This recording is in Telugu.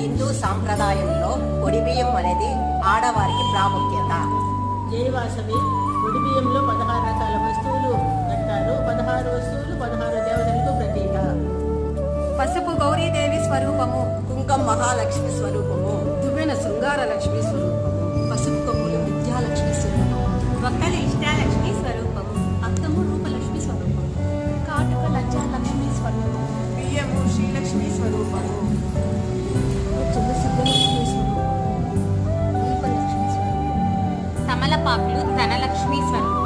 హిందూ సాంప్రదాయంలో ఒడిబియ్యం అనేది ఆడవారికి ప్రాముఖ్యత. జై వాసవి. ఒడిబియ్యంలో 16 రకాల వస్తువులు పెడతారు. 16 వస్తువులు 16 దేవతలకు ప్రతీక. పసుపు గౌరీదేవి స్వరూపము, కుంకం మహాలక్ష్మి స్వరూపము, దువ్వెన శృంగార లక్ష్మి స్వరూపము, పసుపు కొమ్ములు విద్యాలక్ష్మి స్వరూపము, ఒక్కల ఇష్టాలక్ష్మి స్వరూపము, అత్తము రూపలక్ష్మి స్వరూపము, కాటుక లజ్జాలక్ష్మి స్వరూపము, బియ్యము శ్రీలక్ష్మి స్వరూపము, సిద్ధలక్ష్మి స్వరూపం, దీపలక్ష్మి స్వరూపము, తమలపాకులు ధనలక్ష్మి స్వరూపము.